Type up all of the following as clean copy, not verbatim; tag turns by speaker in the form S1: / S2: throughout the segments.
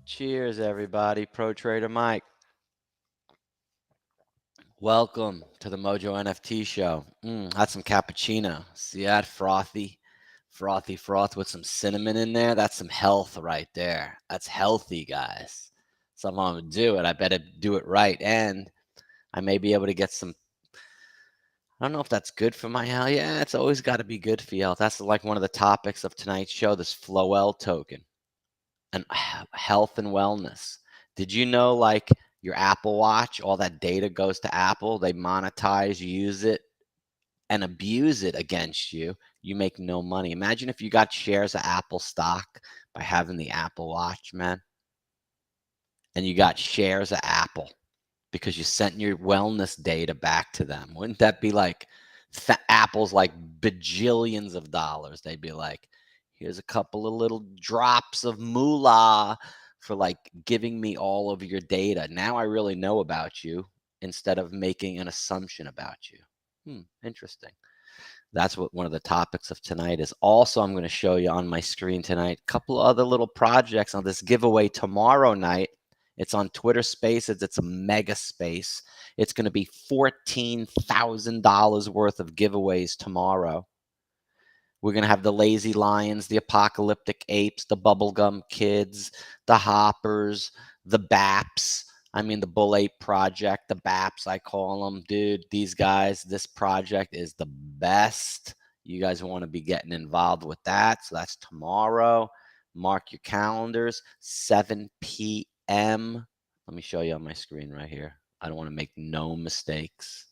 S1: Cheers, everybody. Pro Trader Mike. Welcome to the MOJO NFT show. Had some cappuccino. See that? Frothy froth with some cinnamon in there. That's some health right there. That's healthy, guys. So if I'm going to do it, I better do it right. And I may be able to get some, I don't know if that's good for my health. Yeah, it's always got to be good for your health. That's like one of the topics of tonight's show, this Flowell token and health and wellness. Did you know, like, your Apple Watch, all that data goes to Apple. They monetize, use it, and abuse it against you. You make no money. Imagine if you got shares of Apple stock by having the Apple Watch, man. And you got shares of Apple because you sent your wellness data back to them. Wouldn't that be like Apple's like bajillions of dollars? They'd be like, here's a couple of little drops of moolah for like giving me all of your data. Now I really know about you instead of making an assumption about you. Interesting. That's what one of the topics of tonight is. Also, I'm going to show you on my screen tonight a couple of other little projects on this giveaway tomorrow night. It's on Twitter Spaces. It's a mega space. It's going to be $14,000 worth of giveaways tomorrow. We're going to have the Lazy Lions, the Apocalyptic Apes, the Bubblegum Kids, the Hoppers, the Baps. I mean, the Bull Ape Project, the Baps, I call them. Dude, these guys, this project is the best. You guys want to be getting involved with that. So that's tomorrow. Mark your calendars, 7 p.m. Let me show you on my screen right here. I don't want to make no mistakes.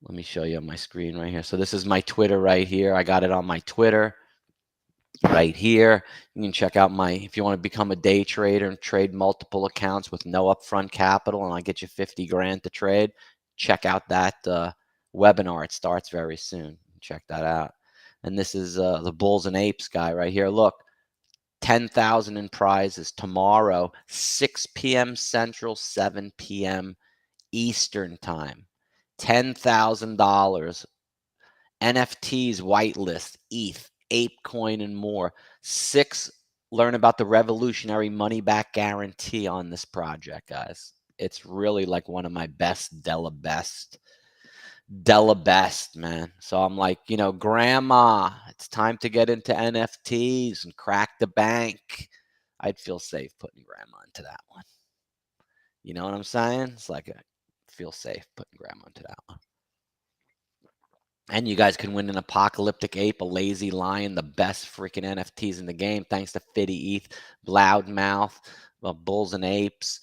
S1: Let me show you on my screen right here. So this is my Twitter right here. I got it on my Twitter right here. You can check out if you want to become a day trader and trade multiple accounts with no upfront capital, and I get you 50 grand to trade, check out that webinar. It starts very soon. Check that out. And this is the Bulls and Apes guy right here. Look, 10,000 in prizes tomorrow, 6 p.m. Central, 7 p.m. Eastern time. $10,000. NFTs, whitelist, ETH, ApeCoin, and more. 6, learn about the revolutionary money back guarantee on this project, guys. It's really like one of my best, Della best, man. So I'm like, Grandma, it's time to get into NFTs and crack the bank. I'd feel safe putting Grandma into that one. You know what I'm saying? It's like feel safe putting Grandma into that one. And you guys can win an Apocalyptic Ape, a Lazy Lion, the best freaking NFTs in the game, thanks to Fitty ETH, Loudmouth, Bulls and Apes,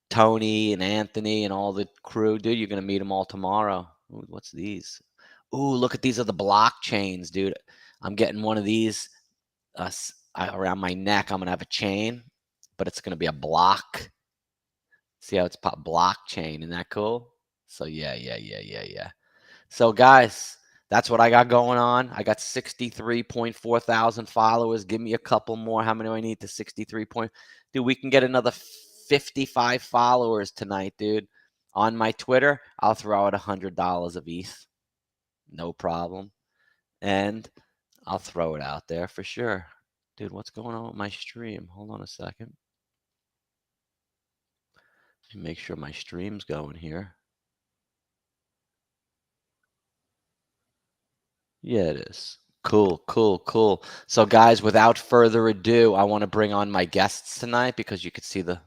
S1: Tony and Anthony and all the crew. Dude, you're going to meet them all tomorrow. Ooh, what's these? Ooh, look at these are the blockchains, dude. I'm getting one of these around my neck. I'm going to have a chain, but it's going to be a block. See how it's blockchain? Isn't that cool? So yeah. So guys, that's what I got going on. I got 63.4 thousand followers. Give me a couple more. How many do I need to 63 point? Dude, we can get another 55 followers tonight, dude. On my Twitter, I'll throw out $100 of ETH. No problem. And I'll throw it out there for sure. Dude, what's going on with my stream? Hold on a second. Make sure my stream's going here. Yeah, it is. Cool. So guys, without further ado, I want to bring on my guests tonight because you could see the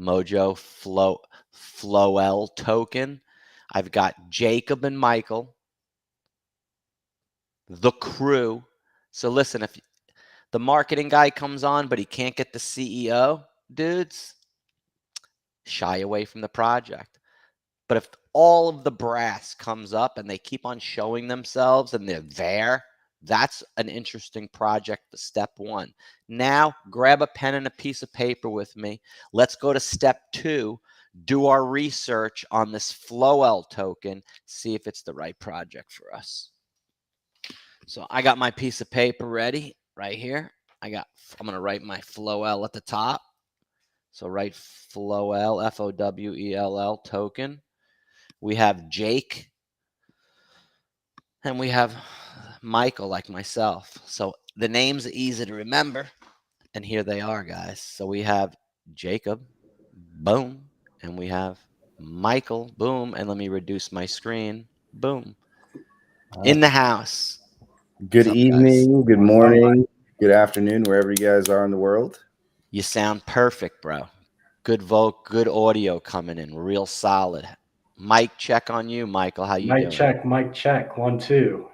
S1: MOJO Flowell token. I've got Jacob and Michael, the crew. So listen, if the marketing guy comes on, but he can't get the CEO, dudes, shy away from the project. But if all of the brass comes up and they keep on showing themselves and they're there. That's an interesting project for step one. Now, grab a pen and a piece of paper with me. Let's go to step two, do our research on this Flowell token, see if it's the right project for us. So I got my piece of paper ready right here. I'm going to write my Flowell at the top. So write Flowell, F-O-W-E-L-L token. We have Jake, and we have Michael, like myself. So the names are easy to remember, and here they are, guys. So we have Jacob, boom, and we have Michael, boom, and let me reduce my screen, boom. In the house.
S2: Good evening, good morning, good afternoon, wherever you guys are in the world.
S1: You sound perfect, bro. Good vote, good audio coming in, real solid. Mic check on you, Michael. How you doing?
S3: Mic check. 1, 2.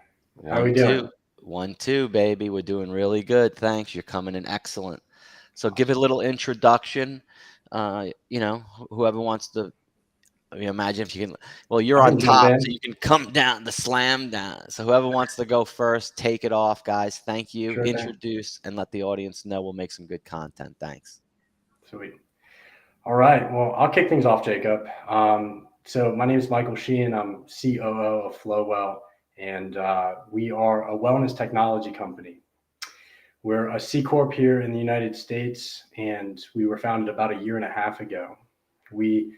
S3: How we doing?
S1: 1, 2, baby. We're doing really good. Thanks. You're coming in excellent. So give it a little introduction. Whoever wants to. Imagine if you can. Well, you're on top, so you can come down, the slam down. So whoever wants to go first, take it off, guys. Thank you. Sure, introduce and let the audience know. We'll make some good content. Thanks.
S3: Sweet. All right. Well, I'll kick things off, Jacob. So my name is Michael Sheehan. I'm COO of Flowell, and we are a wellness technology company. We're a C Corp here in the United States, and we were founded about 1.5 years ago. We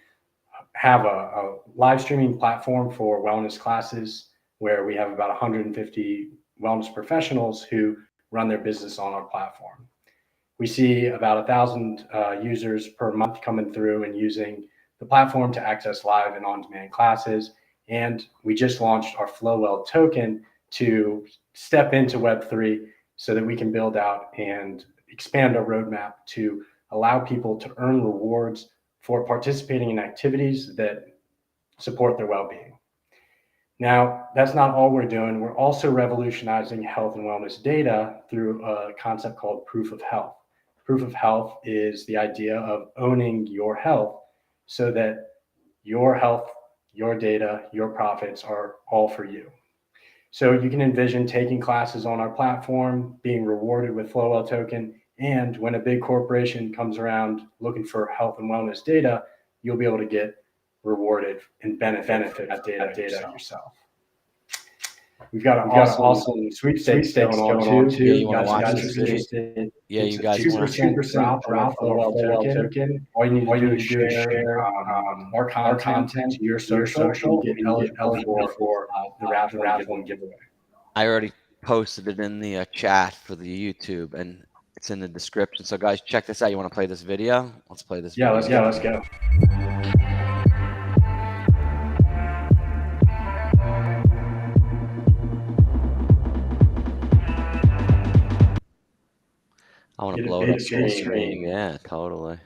S3: have a live streaming platform for wellness classes where we have about 150 wellness professionals who run their business on our platform. We see about 1,000 users per month coming through and using the platform to access live and on-demand classes. And we just launched our Flowell token to step into Web3 so that we can build out and expand our roadmap to allow people to earn rewards for participating in activities that support their well-being. Now, that's not all we're doing. We're also revolutionizing health and wellness data through a concept called proof of health. Proof of health is the idea of owning your health so that your health, your data, your profits are all for you. So you can envision taking classes on our platform, being rewarded with Flowell token, and when a big corporation comes around looking for health and wellness data, you'll be able to get rewarded and benefit that data yourself. We've got an awesome sweepstakes going on too.
S1: Yeah, you want to watch
S3: this video?
S1: Yeah, you guys
S3: want to 2% drop on our Flowell token. All you need to do is share our content to your social and get eligible for the raffle giveaway.
S1: I already posted it in the chat for the YouTube, and it's in the description. So, guys, check this out. You want to play this video? Let's play this video.
S3: Let's go.
S1: I want to blow it up screen. Yeah, totally.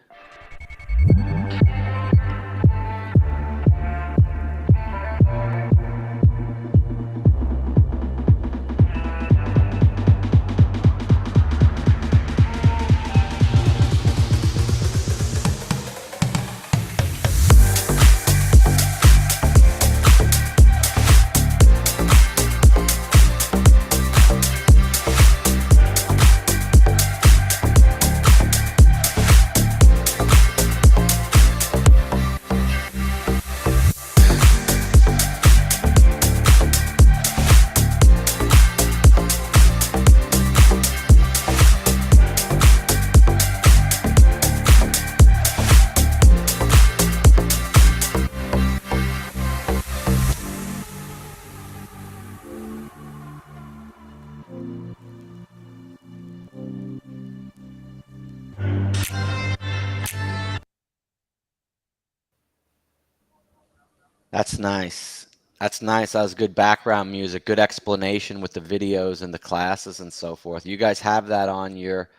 S1: That's nice. That's nice. That was good background music, good explanation with the videos and the classes and so forth. You guys have that on your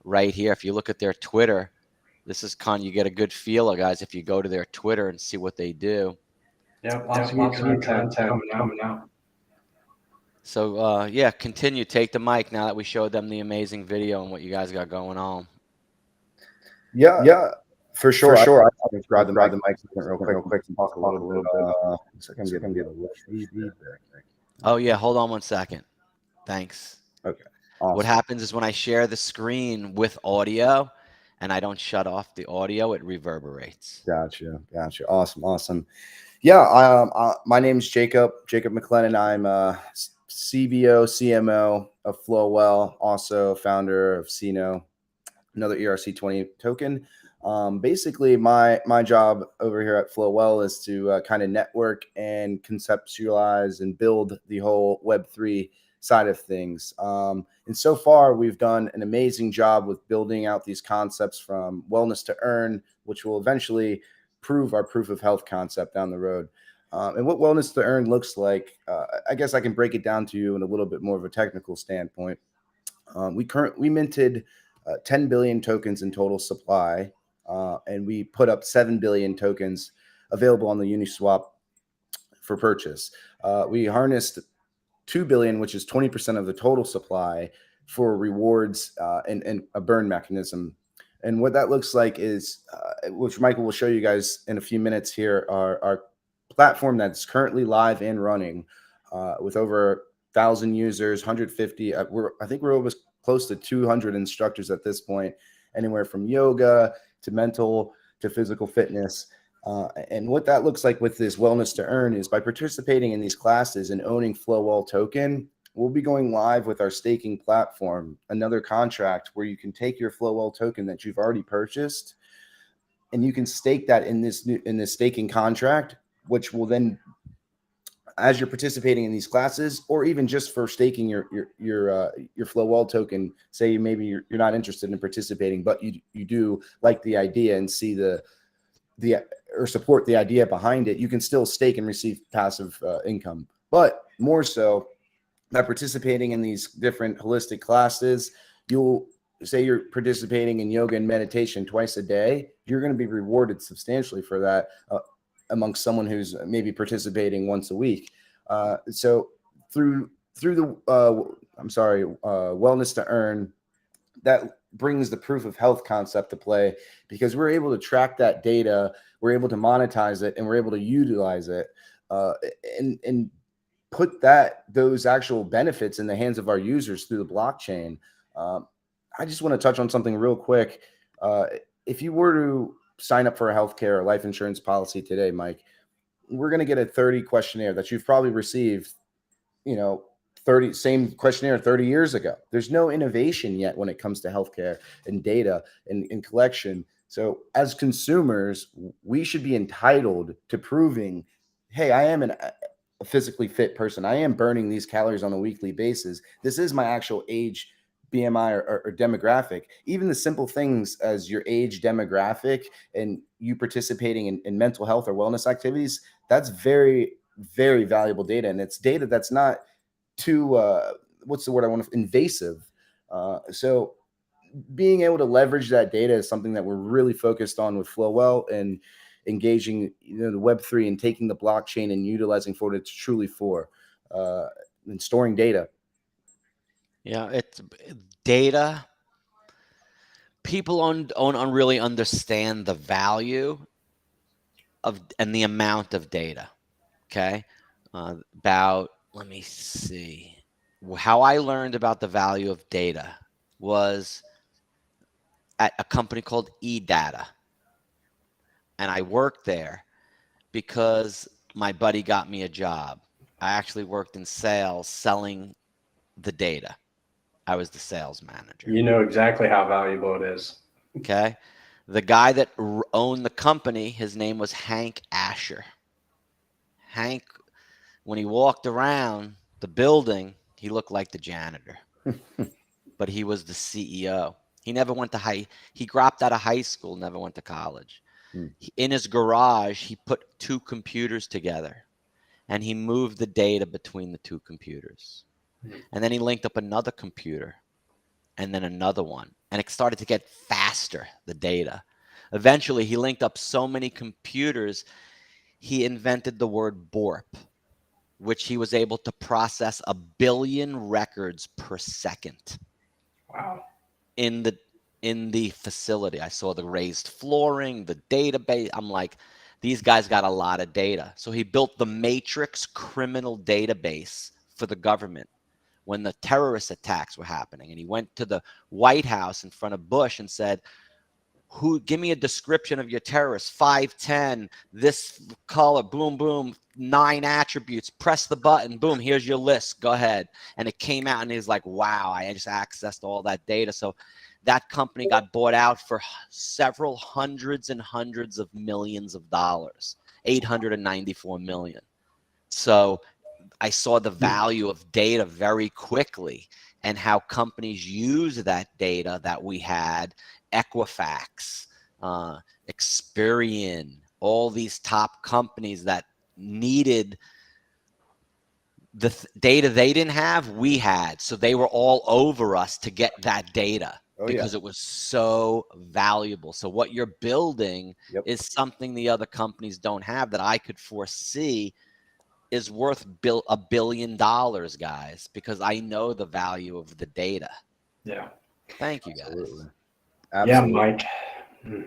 S1: right here. If you look at their Twitter, this is you get a good feel, guys, if you go to their Twitter and see what they do.
S3: Yeah, lots of good content coming out.
S1: So, yeah, continue. Take the mic now that we showed them the amazing video and what you guys got going on.
S2: Yeah. For sure. I'll just grab the mic real quick
S3: and talk a little bit.
S2: Looks like I'm getting a little feedback.
S1: Oh yeah, hold on one second. Thanks.
S2: Okay. Awesome.
S1: What happens is when I share the screen with audio and I don't shut off the audio, it reverberates.
S2: Gotcha. Awesome. Yeah. My name is Jacob McLennan. I'm CBO, CMO of Flowell, also founder of Cino, another ERC20 token. Basically, my job over here at Flowell is to kind of network and conceptualize and build the whole Web3 side of things. And so far, we've done an amazing job with building out these concepts from wellness to earn, which will eventually prove our proof of health concept down the road. And what wellness to earn looks like, I guess I can break it down to you in a little bit more of a technical standpoint. We minted 10 billion tokens in total supply, and we put up 7 billion tokens available on the Uniswap for purchase. We harnessed 2 billion, which is 20% of the total supply, for rewards and a burn mechanism. And what that looks like is, which Michael will show you guys in a few minutes here, our platform that's currently live and running with over 1,000 users, 150. I think we're almost close to 200 instructors at this point, anywhere from yoga to mental to physical fitness. And what that looks like with this wellness to earn is by participating in these classes and owning Flowell token, we'll be going live with our staking platform, another contract where you can take your Flowell token that you've already purchased and you can stake that in this staking contract, which will then, as you're participating in these classes, or even just for staking your Flowell token, say maybe you're not interested in participating, but you do like the idea and see the or support the idea behind it, you can still stake and receive passive income. But more so, by participating in these different holistic classes, you'll say you're participating in yoga and meditation twice a day, you're going to be rewarded substantially for that amongst someone who's maybe participating once a week. So through the wellness to earn, that brings the proof of health concept to play, because we're able to track that data, we're able to monetize it, and we're able to utilize it and put those actual benefits in the hands of our users through the blockchain. I just want to touch on something real quick. If you were to sign up for a healthcare or life insurance policy today, Mike, we're going to get a 30 questionnaire that you've probably received, same questionnaire 30 years ago. There's no innovation yet when it comes to healthcare and data and collection. So as consumers, we should be entitled to proving, hey, I am a physically fit person. I am burning these calories on a weekly basis. This is my actual age, BMI, or demographic. Even the simple things as your age, demographic, and you participating in mental health or wellness activities, that's very, very valuable data. And it's data that's not too, what's the word I want to, invasive. So being able to leverage that data is something that we're really focused on with Flowell, and engaging the Web3 and taking the blockchain and utilizing for what it's truly for, and storing data.
S1: Yeah, it's data. People don't really understand the value of and the amount of data. Okay, let me see. How I learned about the value of data was at a company called eData, and I worked there because my buddy got me a job. I actually worked in sales, selling the data. I was the sales manager.
S3: You know exactly how valuable it is.
S1: Okay. The guy that owned the company, his name was Hank Asher. Hank, when he walked around the building, he looked like the janitor, but he was the CEO. He never went to he dropped out of high school, never went to college. In his garage, he put two computers together and he moved the data between the two computers. And then he linked up another computer and then another one. And it started to get faster, the data. Eventually, he linked up so many computers, he invented the word BORP, which he was able to process 1 billion records per second.
S3: Wow.
S1: In the in the facility. I saw the raised flooring, the database. I'm like, these guys got a lot of data. So he built the Matrix criminal database for the government when the terrorist attacks were happening. And he went to the White House in front of Bush and said, give me a description of your terrorist, 5'10", this color, boom, boom, 9 attributes, press the button, boom, here's your list, go ahead. And it came out and he's like, wow, I just accessed all that data. So that company got bought out for several hundreds and hundreds of millions of dollars, 894 million. So I saw the value of data very quickly and how companies use that data that we had, Equifax, Experian, all these top companies that needed the data they didn't have, we had. So they were all over us to get that data because it was so valuable. So what you're building is something the other companies don't have that I could foresee is worth $1 billion, guys, because I know the value of the data.
S3: Yeah.
S1: Thank you, guys.
S2: Absolutely.
S3: Yeah, Mike.
S1: The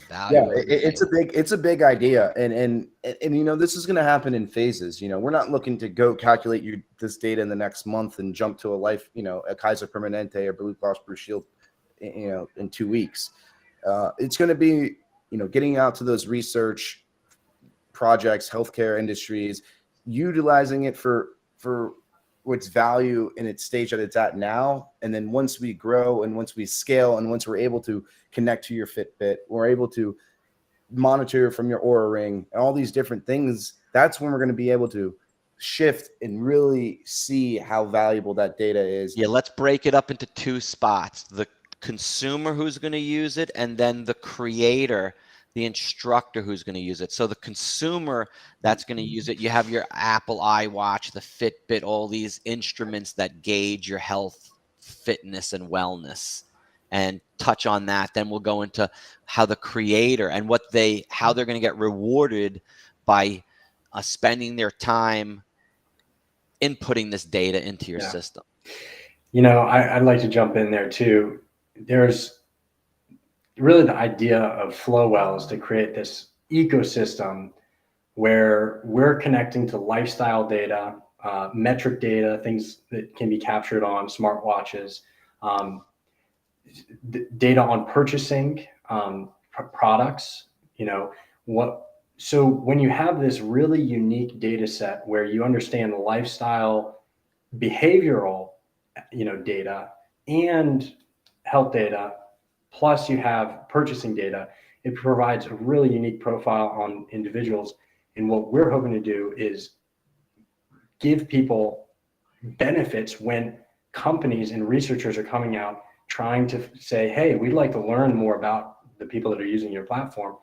S1: value.
S2: It's a big idea, and you know, this is going to happen in phases. You know, we're not looking to go calculate this data in the next month and jump to a Kaiser Permanente or Blue Cross Blue Shield, you know, in 2 weeks. It's going to be, you know, getting out to those research projects, healthcare industries, utilizing it for its value in its stage that it's at now. And then once we grow and once we scale and once we're able to connect to your Fitbit, we're able to monitor from your Oura Ring and all these different things, that's when we're going to be able to shift and really see how valuable that data is.
S1: Yeah, let's break it up into 2 spots. The consumer who's going to use it, and then the creator, the instructor who's going to use it. So the consumer that's going to use it, you have your Apple iWatch, the Fitbit, all these instruments that gauge your health, fitness, and wellness, and touch on that. Then we'll go into how the creator and how they're going to get rewarded by spending their time inputting this data into your system.
S3: You know, I'd like to jump in there too. There's really the idea of Flowell is to create this ecosystem where we're connecting to lifestyle data, metric data, things that can be captured on smartwatches, data on purchasing products. You know so when you have this really unique data set where you understand lifestyle, behavioral, you know, data and health data, plus you have purchasing data, it provides a really unique profile on individuals. And what we're hoping to do is give people benefits when companies and researchers are coming out trying to say, hey, we'd like to learn more about the people that are using your platform,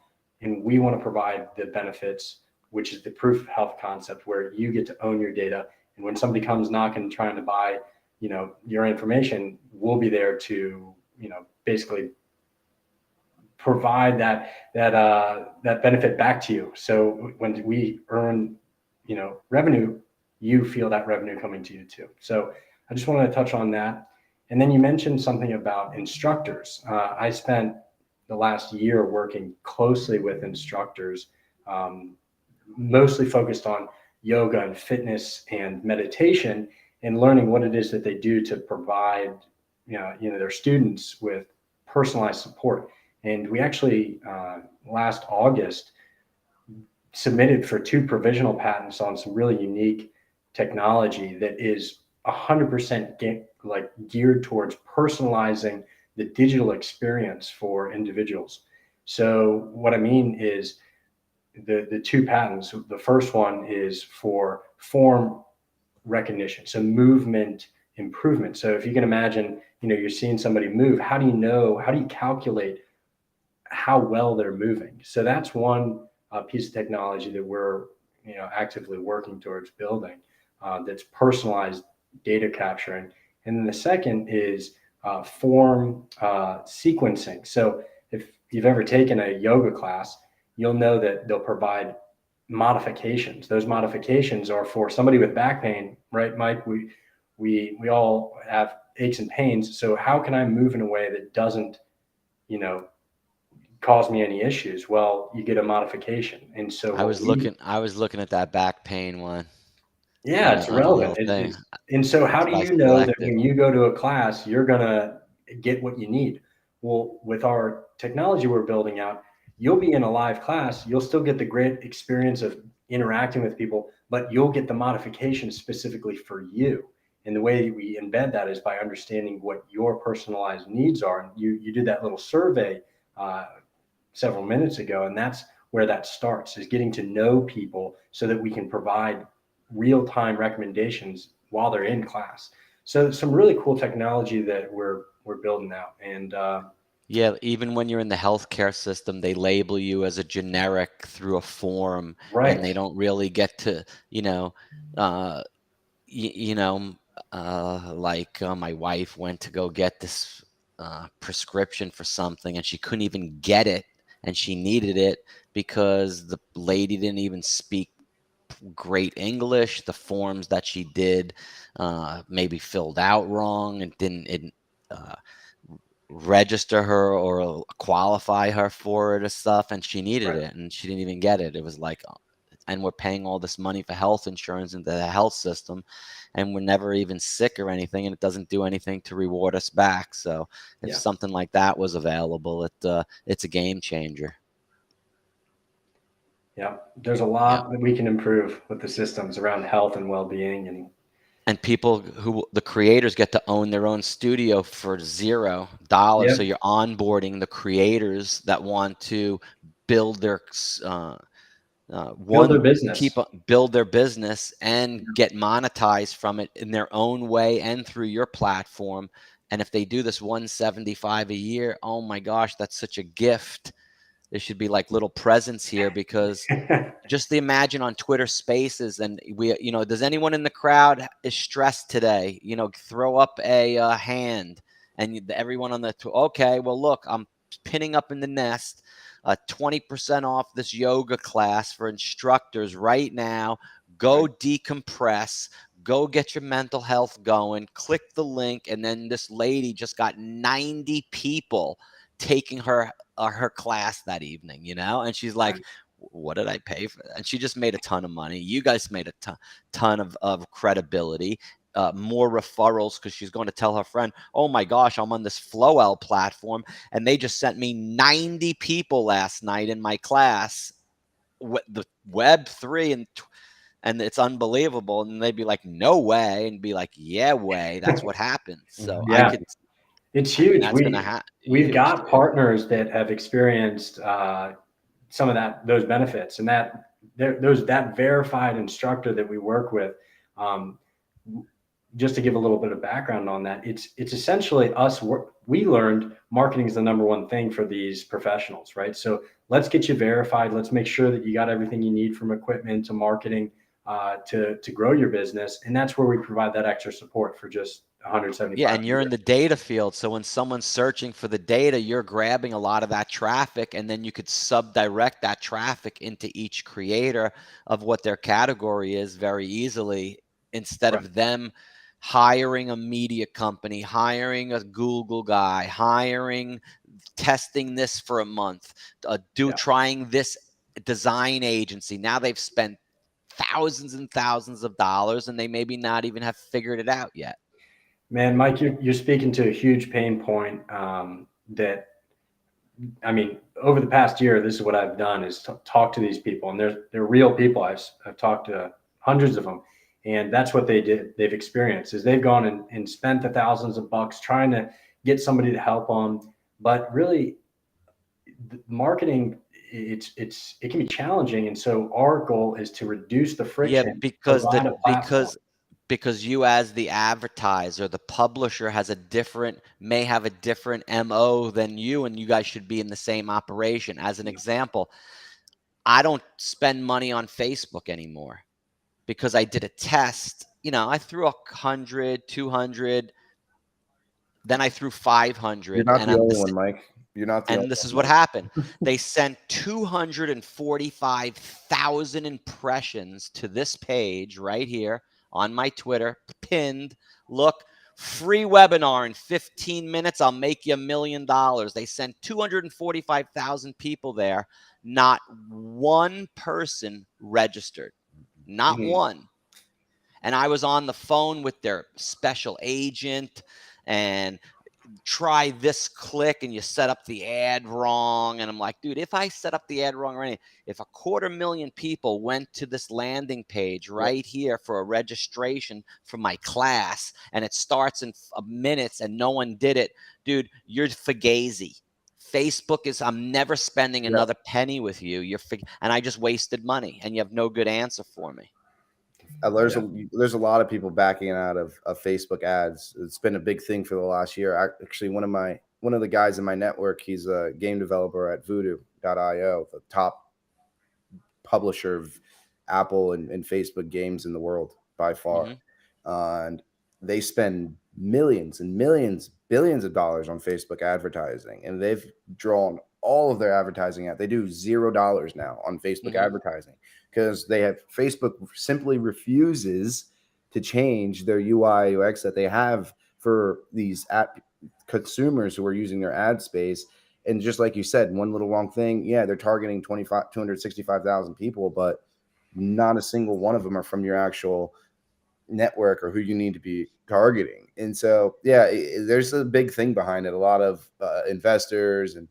S3: and we want to provide the benefits, which is the proof of health concept, where you get to own your data. And when somebody comes knocking trying to buy, you know, your information, we'll be there to, you know, basically provide that benefit back to you. So when we earn, you know, revenue, you feel that revenue coming to you too. So I just wanted to touch on that. And then you mentioned something about instructors. I spent the last year working closely with instructors, mostly focused on yoga and fitness and meditation, and learning what it is that they do to provide, you know, their students with personalized support. And we actually last August submitted for 2 provisional patents on some really unique technology that is 100% geared towards personalizing the digital experience for individuals. So what I mean is the 2 patents, the first one is for form recognition, so movement improvement. So if you can imagine, you know, you're seeing somebody move, how do you calculate how well they're moving? So that's one piece of technology that we're, you know, actively working towards building, that's personalized data capturing. And then the second is form sequencing. So if you've ever taken a yoga class, you'll know that they'll provide modifications. Those modifications are for somebody with back pain, right, Mike? We all have aches and pains. So how can I move in a way that doesn't, you know, cause me any issues? Well, you get a modification. And so
S1: I was looking at that back pain one
S3: yeah, it's
S1: on the little
S3: relevant.
S1: thing.
S3: And so how
S1: That's
S3: do
S1: what I
S3: you know that
S1: selected.
S3: when you go to a class, you're going to get what you need? Well, with our technology we're building out, you'll be in a live class. You'll still get the great experience of interacting with people, but you'll get the modifications specifically for you. And the way we embed that is by understanding what your personalized needs are. And you did that little survey several minutes ago, and that's where that starts, is getting to know people so that we can provide real-time recommendations while they're in class. So some really cool technology that we're building out. And
S1: Yeah, even when you're in the healthcare system, they label you as a generic through a form, and they
S3: right,
S1: don't really get to, uh, you know, like my wife went to go get this prescription for something, and she couldn't even get it, and she needed it because the lady didn't even speak great English. The forms that she did maybe filled out wrong and didn't uh, register her or qualify her for it or stuff, and she needed
S3: right.
S1: it, and she didn't even get it. It was like, and we're paying all this money for health insurance into the health system, and we're never even sick or anything, and it doesn't do anything to reward us back. So if
S3: Yeah.
S1: something like that was available, it's a game changer.
S3: Yeah. There's a
S1: Yeah.
S3: lot that we can improve with the systems around health and well-being.
S1: And people the creators get to own their own studio for $0.
S3: Yep.
S1: So you're onboarding the creators that want to build their
S3: Build their
S1: one
S3: business.
S1: build their business and get monetized from it in their own way and through your platform. And if they do this 175 a year, oh my gosh, that's such a gift. There should be like little presents here, because just the imagine on Twitter Spaces, and does anyone in the crowd is stressed today? Throw up a hand, and everyone on the okay. Well, look, I'm pinning up in the nest 20% off this yoga class for instructors right now. Go
S3: Right.
S1: decompress. Go get your mental health going. Click the link, and then this lady just got 90 people taking her class that evening, and she's like,
S3: Right.
S1: what did I pay for that? And she just made a ton of money. You guys made a ton of credibility, more referrals, because she's going to tell her friend, oh my gosh, I'm on this Flowell platform, and they just sent me 90 people last night in my class, the Web3, and it's unbelievable. And they'd be like, no way, and be like, yeah, way. That's what happened. So
S3: Yeah. It's huge.
S1: that's going to happen.
S3: We've
S1: Huge,
S3: got
S1: dude.
S3: partners that have experienced some of those benefits, and that verified instructor that we work with. Um, just to give a little bit of background on that, it's essentially us. We learned marketing is the number one thing for these professionals, right? So let's get you verified. Let's make sure that you got everything you need, from equipment to marketing, to grow your business, and that's where we provide that extra support for just 175.
S1: Yeah, and you're in the data field. So when someone's searching for the data, you're grabbing a lot of that traffic, and then you could subdirect that traffic into each creator of what their category is very easily, instead
S3: Right.
S1: of them hiring a media company, hiring a Google guy, testing this for a month, trying this design agency. Now they've spent thousands and thousands of dollars, and they maybe not even have figured it out yet.
S3: Man, Mike, you're speaking to a huge pain point, that, I mean, over the past year, this is what I've done, is talk to these people, and they're real people. I've talked to hundreds of them, and that's what they've experienced, is they've gone and spent the thousands of bucks trying to get somebody to help them. But really, marketing, it can be challenging. And so our goal is to reduce the
S1: Yeah,
S3: friction,
S1: because
S3: provide a platform.
S1: you as the advertiser, the publisher may have a different MO than you, and you guys should be in the same operation. As an example, I don't spend money on Facebook anymore because I did a test. I threw 100, 200, then I threw
S2: You're
S1: 500,
S2: not
S1: and
S2: the only one, Mike. You're not the only
S1: this is
S2: one,
S1: what
S2: Mike.
S1: happened. They sent 245,000 impressions to this page right here on my Twitter, pinned. Look, free webinar in 15 minutes. I'll make you $1 million. They sent 245,000 people there. Not one person registered. Not one. And I was on the phone with their special agent and try this click and you set up the ad wrong. And I'm like, dude, if I set up the ad wrong or anything, if 250,000 people went to this landing page right here for a registration for my class and it starts in minutes and no one did it, dude, you're fugazi. Facebook is, I'm never spending another penny with you. And I just wasted money and you have no good answer for me.
S2: There's a lot of people backing out of Facebook ads. It's been a big thing for the last year. Actually, one of the guys in my network, he's a game developer at Voodoo.io, the top publisher of Apple and Facebook games in the world by far. And they spend millions and millions, billions of dollars on Facebook advertising, and they've drawn all of their advertising out. They do $0 now on Facebook advertising because Facebook simply refuses to change their UI UX that they have for these consumers who are using their ad space. And just like you said, one little wrong thing, they're targeting 265,000 people, but not a single one of them are from your actual network or who you need to be targeting. And so, there's a big thing behind it. A lot of investors and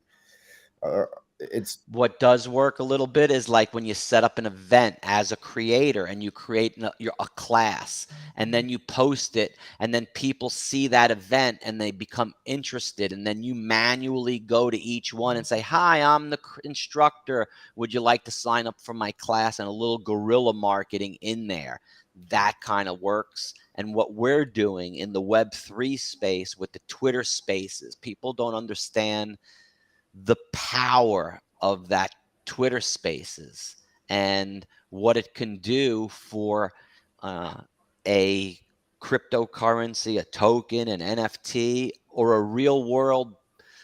S2: it's
S1: what does work a little bit is like when you set up an event as a creator and you create a class and then you post it and then people see that event and they become interested and then you manually go to each one and say, hi, I'm the instructor. Would you like to sign up for my class? And a little guerrilla marketing in there. That kind of works. And what we're doing in the Web3 space with the Twitter spaces, people don't understand the power of that Twitter spaces and what it can do for a cryptocurrency, a token, an NFT, or a real world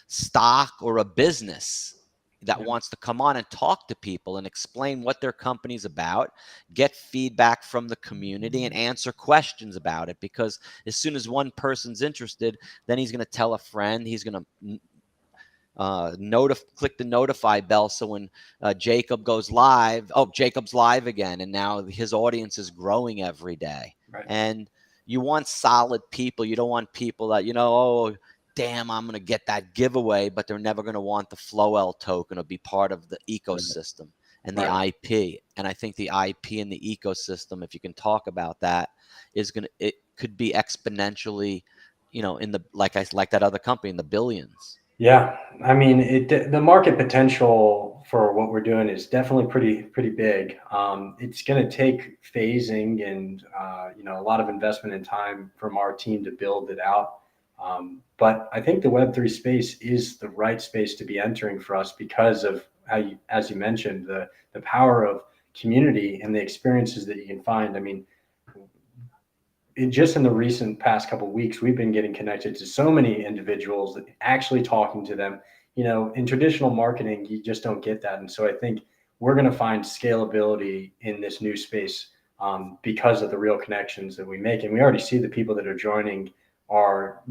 S1: stock or a business that wants to come on and talk to people and explain what their company's about, get feedback from the community and answer questions about it. Because as soon as one person's interested, then he's going to tell a friend, he's going to click the notify bell, so when Jacob goes live, Jacob's live again, and now his audience is growing every day. And you want solid people. You don't want people that, damn, I'm going to get that giveaway, but they're never going to want the Flowell token or be part of the ecosystem and the IP. And I think the IP and the ecosystem, if you can talk about that, it could be exponentially, in the like that other company in the billions.
S3: Yeah, I mean, the market potential for what we're doing is definitely pretty big. It's going to take phasing and a lot of investment and time from our team to build it out. But I think the Web3 space is the right space to be entering for us because of as you mentioned, the power of community and the experiences that you can find. I mean, just in the recent past couple of weeks, we've been getting connected to so many individuals that actually talking to them, in traditional marketing, you just don't get that. And so I think we're going to find scalability in this new space because of the real connections that we make. And we already see the people that are joining are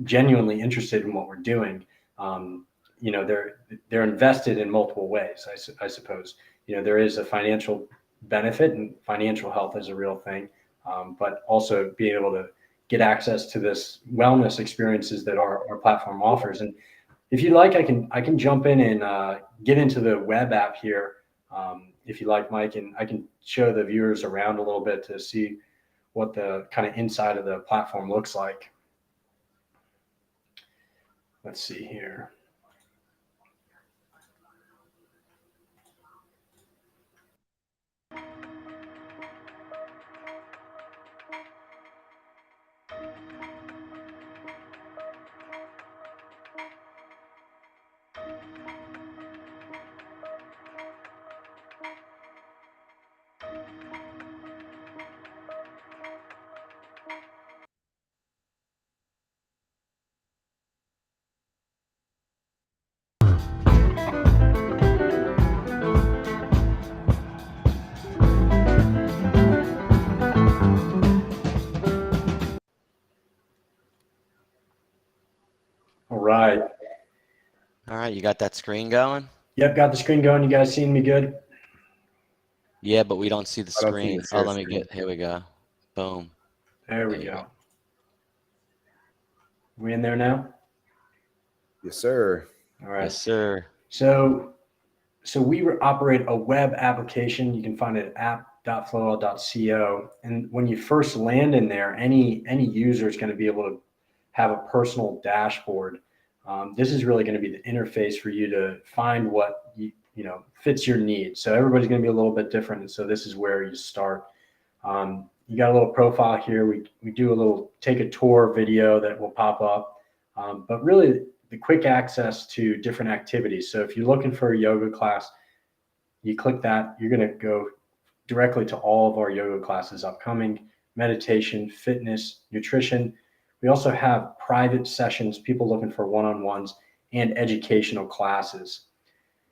S3: genuinely interested in what we're doing. They're invested in multiple ways, I suppose. There is a financial benefit, and financial health is a real thing. But also being able to get access to this wellness experiences that our platform offers. And if you like, I can jump in and get into the web app here, if you like, Mike, and I can show the viewers around a little bit to see what the kind of inside of the platform looks like. Let's see here. All right.
S1: All right, you got that screen going?
S3: Yep, got the screen going. You guys seeing me good?
S1: Yeah, but we don't see the
S2: I don't think
S1: screen.
S2: it's
S1: Oh,
S2: your
S1: let me
S2: screen.
S1: get, here we go. Boom.
S3: There we
S1: There you
S3: go. We in there now?
S2: Yes, sir.
S3: All right.
S1: Yes, sir.
S3: So we operate a web application. You can find it at app.flowell.co. And when you first land in there, any user is going to be able to have a personal dashboard. This is really going to be the interface for you to find what you know fits your needs. So everybody's going to be a little bit different, and so this is where you start. You got a little profile here. We do a little take a tour video that will pop up, but really the quick access to different activities. So if you're looking for a yoga class, you click that, you're going to go directly to all of our yoga classes upcoming, meditation, fitness, nutrition. We also have private sessions, people looking for one-on-ones, and educational classes.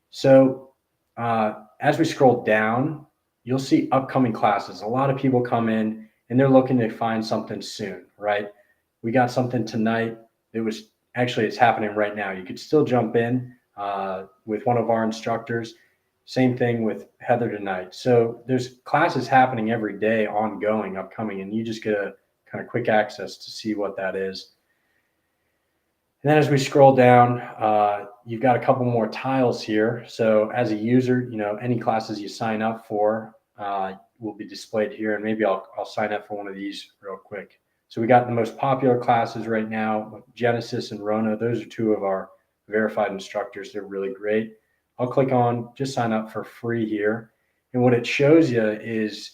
S3: So as we scroll down, you'll see upcoming classes. A lot of people come in and they're looking to find something soon, right? We got something tonight. It's happening right now. You could still jump in with one of our instructors. Same thing with Heather tonight. So there's classes happening every day, ongoing, upcoming, and you just get a kind of quick access to see what that is. And then as we scroll down, you've got a couple more tiles here. So as a user, any classes you sign up for will be displayed here. And maybe I'll sign up for one of these real quick. So we got the most popular classes right now, Genesis and Rona. Those are two of our verified instructors. They're really great. I'll click on just sign up for free here. And what it shows you is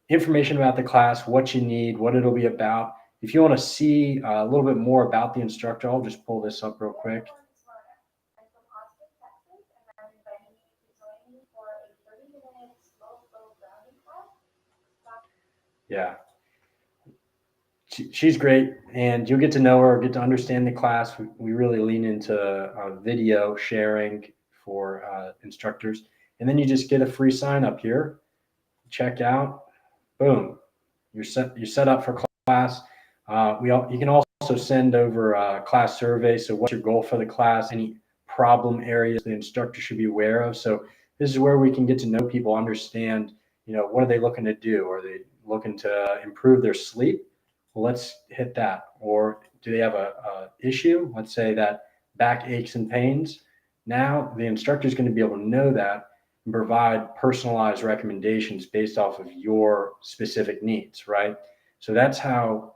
S3: information about the class, what you need, what it'll be about. If you want to see a little bit more about the instructor, I'll just pull this up real quick. Yeah. She's great, and you'll get to know her, get to understand the class. We really lean into video sharing for instructors. And then you just get a free sign up here. Check out. Boom. You're set up for class. You can also send over a class survey. So what's your goal for the class? Any problem areas the instructor should be aware of? So this is where we can get to know people, understand, what are they looking to do? Are they looking to improve their sleep? Well, let's hit that. Or do they have a issue? Let's say that back aches and pains. Now the instructor is going to be able to know that and provide personalized recommendations based off of your specific needs, right? So that's how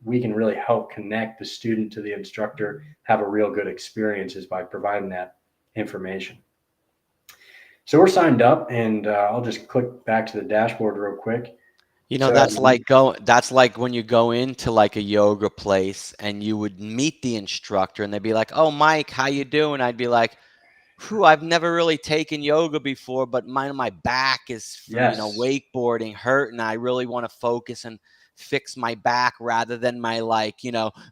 S3: we can really help connect the student to the instructor, have a real good experience is by providing that information. So we're signed up, and I'll just click back to the dashboard real quick.
S1: That's like when you go into like a yoga place and you would meet the instructor and they'd be like, "Oh, Mike, how you doing?" I'd be like, "Whew, I've never really taken yoga before, but my back is from wakeboarding hurt, and I really want to focus and fix my back rather than my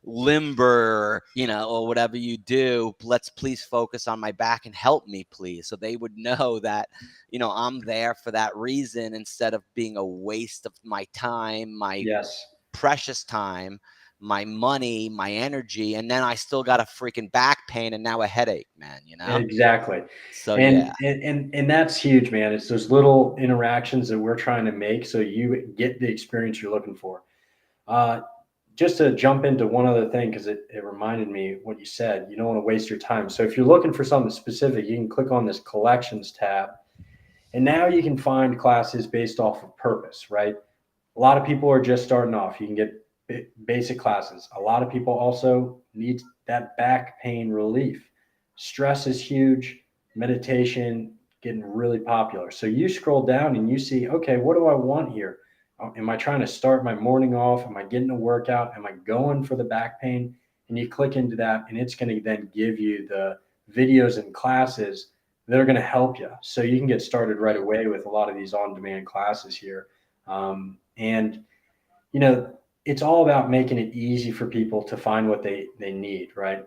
S1: limber, or whatever you do. Let's please focus on my back and help me, please." So they would know that, I'm there for that reason instead of being a waste of my time, my precious time, my money, my energy, and then I still got a freaking back pain and now a headache, man,
S3: Exactly.
S1: So
S3: and that's huge, man. It's those little interactions that we're trying to make so you get the experience you're looking for. Just to jump into one other thing, because it reminded me what you said. You don't want to waste your time. So if you're looking for something specific, you can click on this collections tab, and now you can find classes based off of purpose, right? A lot of people are just starting off. You can get basic classes. A lot of people also need that back pain relief. Stress is huge. Meditation getting really popular. So you scroll down and you see, okay, what do I want here? Am I trying to start my morning off? Am I getting a workout? Am I going for the back pain? And you click into that, and it's going to then give you the videos and classes that are going to help you. So you can get started right away with a lot of these on-demand classes here. And it's all about making it easy for people to find what they need, right?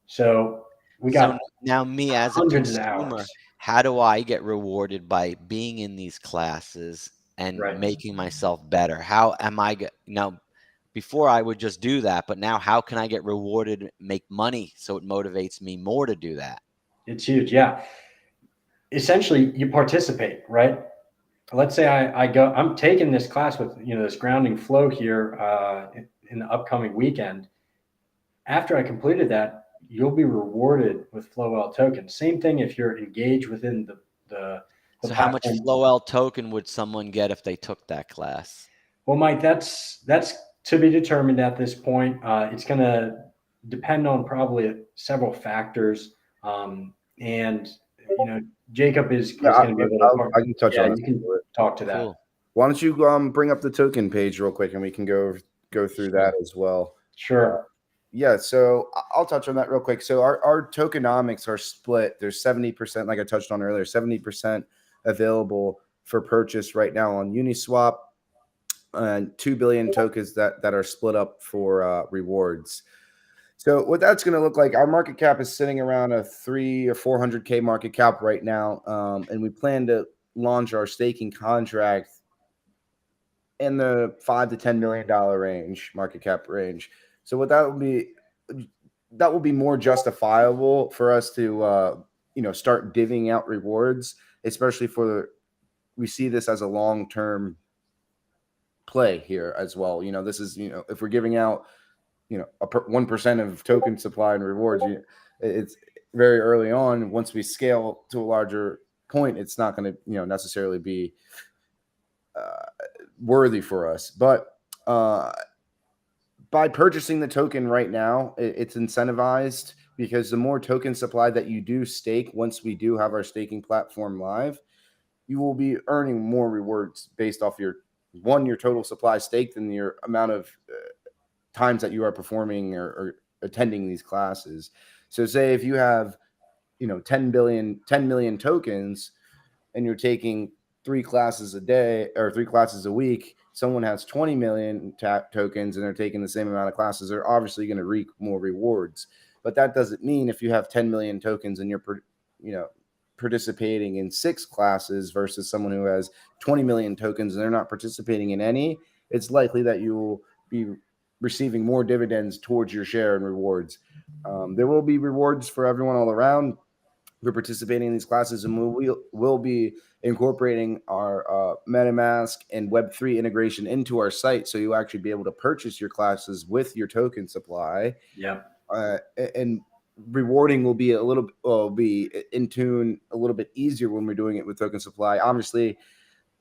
S3: So we got
S1: now me as a
S3: hundreds of
S1: consumer,
S3: hours.
S1: how do I get rewarded by being in these classes and making myself better? How am I now? Before I would just do that, but now how can I get rewarded, make money, so it motivates me more to do that?
S3: It's huge. Yeah. Essentially, you participate, right? Let's say I'm taking this class with, this grounding flow here in the upcoming weekend. After I completed that, you'll be rewarded with Flowell tokens. Same thing if you're engaged within the
S1: So how much
S3: platform.
S1: Flowell token would someone get if they took that class?
S3: Well, Mike, that's to be determined at this point. It's going to depend on probably several factors, and Jacob is
S2: Yeah,
S3: going to be able to.
S2: I can touch
S3: Yeah,
S2: on it.
S3: you can talk to that.
S1: Cool.
S2: Why don't you bring up the token page real quick, and we can go through that as well.
S3: Sure.
S2: Yeah, so I'll touch on that real quick. So our tokenomics are split. There's 70%, like I touched on earlier, 70% available for purchase right now on Uniswap, and 2 billion tokens that are split up for rewards. So what that's going to look like, our market cap is sitting around a 300 or 400K market cap right now, and we plan to launch our staking contract in the $5 to $10 million range, market cap range. So what that will be more justifiable for us to start divvying out rewards, especially we see this as a long-term play here as well. This is, if we're giving out 1% of token supply and rewards, it's very early on. Once we scale to a larger point, it's not going to necessarily be worthy for us. But by purchasing the token right now, it's incentivized, because the more token supply that you do stake, once we do have our staking platform live, you will be earning more rewards based off your total supply staked and your amount of times that you are performing or attending these classes. So say if you have 10 million tokens, and you're taking 3 classes a day or 3 classes a week, someone has 20 million tokens and they're taking the same amount of classes, they're obviously going to reap more rewards. But that doesn't mean if you have 10 million tokens and you're participating in 6 classes versus someone who has 20 million tokens and they're not participating in any, it's likely that you will be receiving more dividends towards your share and rewards. There will be rewards for everyone all around for participating in these classes, and we'll be incorporating our MetaMask and Web3 integration into our site, so you'll actually be able to purchase your classes with your token supply.
S3: Yeah.
S2: And rewarding will be in tune a little bit easier when we're doing it with token supply. Obviously,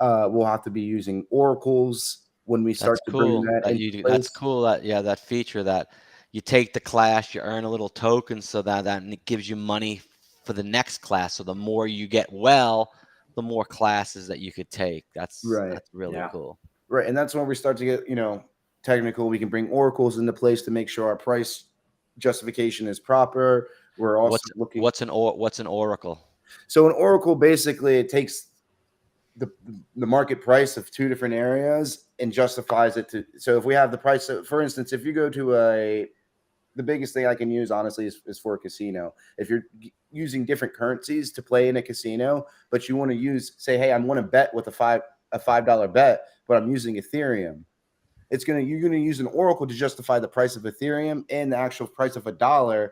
S2: we'll have to be using oracles when we start to bring that into place.
S1: That's cool. That feature that you take the class, you earn a little token, so that gives you money for the next class. So the more you get the more classes that you could take. That's really cool.
S2: Right, and that's when we start to get technical. We can bring oracles into place to make sure our price justification is proper. We're also looking.
S1: What's an oracle?
S2: So an oracle, basically, it takes the market price of 2 different areas and justifies it to. So if we have the price, for instance, if you go to the biggest thing I can use, honestly, is for a casino. If you're using different currencies to play in a casino, but you want to say, hey, I want to bet with a $5 bet, but I'm using Ethereum. You're going to use an oracle to justify the price of Ethereum and the actual price of $1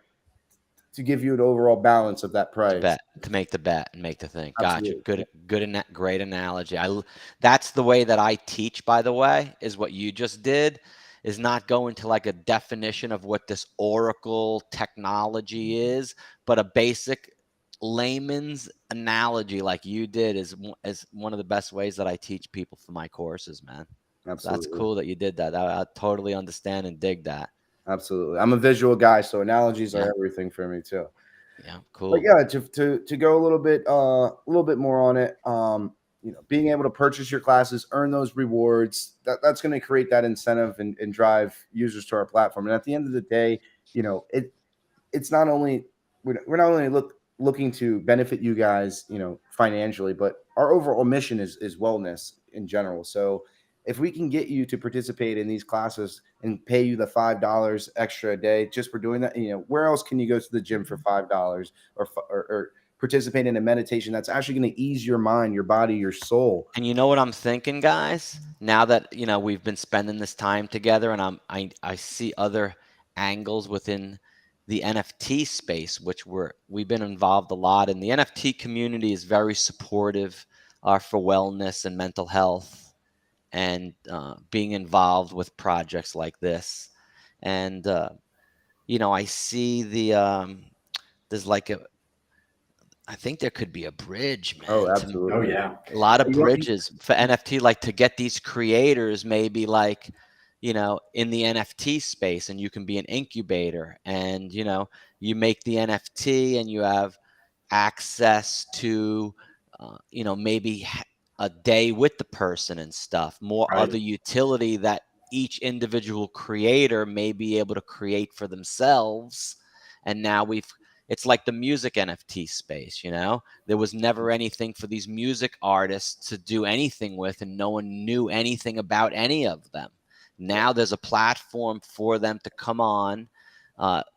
S2: to give you an overall balance of that price.
S1: To make the bet and make the thing. Absolutely. Gotcha. Great analogy. That's the way that I teach, by the way, is what you just did, is not go into like a definition of what this oracle technology is, but a basic layman's analogy like you did is one of the best ways that I teach people for my courses, man. Absolutely. That's cool that you did that. I totally understand and dig that.
S2: Absolutely. I'm a visual guy, so analogies are everything for me too.
S1: Yeah, cool.
S2: But yeah, to go a little bit more on it, being able to purchase your classes, earn those rewards, that's going to create that incentive and drive users to our platform. And at the end of the day, it's not only we're not only looking to benefit you guys, financially, but our overall mission is wellness in general. So if we can get you to participate in these classes and pay you the $5 extra a day just for doing that, where else can you go to the gym for $5 or participate in a meditation that's actually going to ease your mind, your body, your soul.
S1: And you know what I'm thinking, guys? Now that, you know, we've been spending this time together, and I see other angles within the NFT space, which we've been involved a lot in. The NFT community is very supportive for wellness and mental health, and being involved with projects like this. And you know, I see there's like I think there could be a bridge,
S2: Oh,
S1: man, to
S3: Oh
S2: absolutely.
S3: yeah.
S1: a lot of
S2: You know,
S1: bridges for NFT, like to get these creators maybe like, you know, in the NFT space, and you can be an incubator, and, you know, you make the NFT and you have access to, you know, maybe a day with the person and stuff, more
S3: Right.
S1: other utility that each individual creator may be able to create for themselves. And now it's like the music NFT space, you know? There was never anything for these music artists to do anything with, and no one knew anything about any of them. Now there's a platform for them to come on,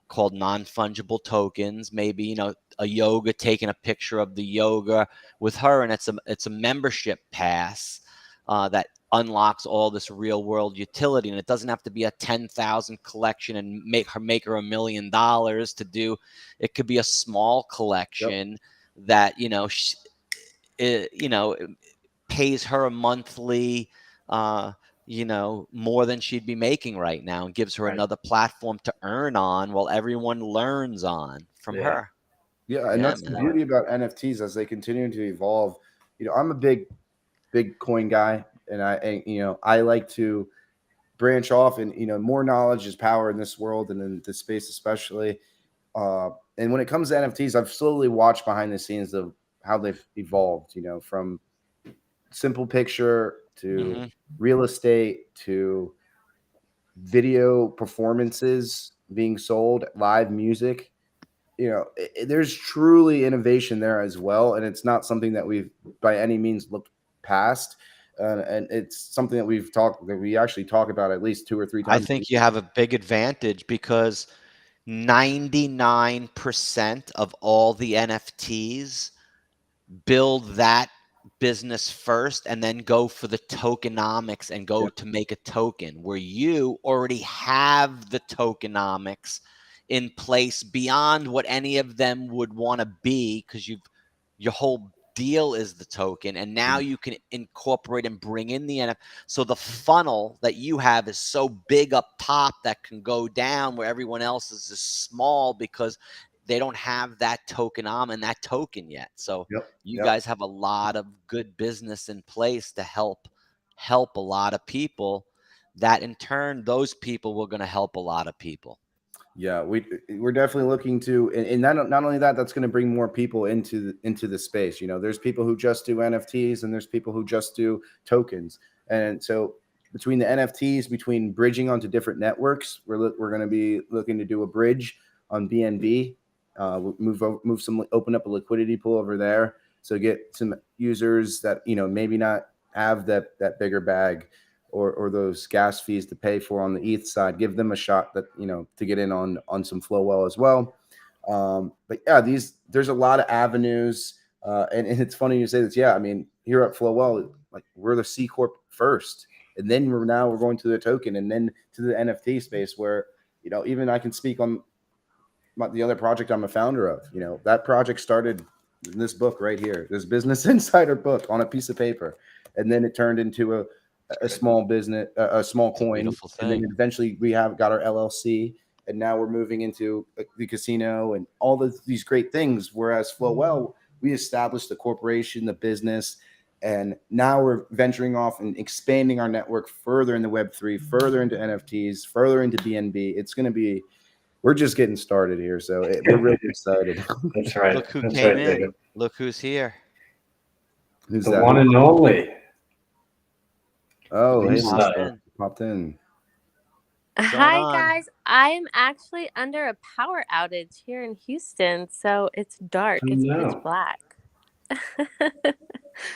S1: called non-fungible tokens. Maybe, you know, a yoga, taking a picture of the yoga with her, and it's a membership pass that unlocks all this real world utility, and it doesn't have to be a 10,000 collection and make her $1 million to do. It could be a small collection that, you know, you know, pays her a monthly, you know, more than she'd be making right now, and gives her
S3: Right.
S1: another platform to earn on while everyone learns on from
S3: Yeah.
S1: her.
S2: yeah, and
S1: Yeah,
S2: that's the
S1: man.
S2: beauty about NFTs as they continue to evolve. You know, I'm a big coin guy, and you know, I like to branch off, and you know, more knowledge is power in this world and in this space especially. And when it comes to NFTs, I've slowly watched behind the scenes of how they've evolved, you know, from simple picture to
S1: Hmm.
S2: real estate to video performances being sold, live music. You know, there's truly innovation there as well. And it's not something that we've by any means looked past. And it's something that we actually talk about at least 2 or 3
S1: I
S2: times a
S1: think you
S2: week.
S1: have a big advantage because 99% of all the NFTs build that business first and then go for the tokenomics and go
S2: Yep.
S1: to make a token, where you already have the tokenomics in place beyond what any of them would want to be, because your whole deal is the token, and now you can incorporate and bring in the NFT. So the funnel that you have is so big up top that can go down where everyone else is just small, because they don't have that tokenom and that token yet. So
S2: Yep.
S1: you
S2: Yep.
S1: guys have a lot of good business in place to help a lot of people, that in turn those people were going to help a lot of people.
S2: Yeah, we're definitely looking to, and not only that, that's going to bring more people into the space. You know, there's people who just do NFTs, and there's people who just do tokens. And so between the NFTs, between bridging onto different networks, we're going to be looking to do a bridge on BNB. Open up a liquidity pool over there, so get some users that, you know, maybe not have that bigger bag or those gas fees to pay for on the ETH side, give them a shot that, you know, to get in on some Flowell as well. But yeah, there's a lot of avenues, and it's funny you say this. Yeah, I mean, here at Flowell, like, we're the C corp first, and then we're going to the token, and then to the NFT space, where, you know, even I can speak on the other project I'm a founder of. You know, that project started in this book right here, this Business Insider book, on a piece of paper, and then it turned into a small business, a small
S1: It's a
S2: coin,
S1: beautiful
S2: and then
S1: thing.
S2: eventually we got our LLC, and now we're moving into the casino and all these great things. Whereas Flowell, we established the corporation, the business, and now we're venturing off and expanding our network further into Web3, further into NFTs, further into BNB. It's going to be, we're just getting started here, so we're really excited.
S3: That's right.
S1: Look who
S3: That's
S1: came
S3: right,
S1: in.
S3: Jacob.
S1: Look who's here.
S2: Who's
S3: The
S2: that?
S3: one and only
S2: Oh, hey,
S3: Lisa.
S1: Popped
S2: Lisa,
S1: in.
S2: popped in.
S1: What's going
S4: Hi
S1: on?
S4: guys, I'm actually under a power outage here in Houston, so it's dark.
S3: Oh,
S4: It's pitch
S3: no.
S4: black.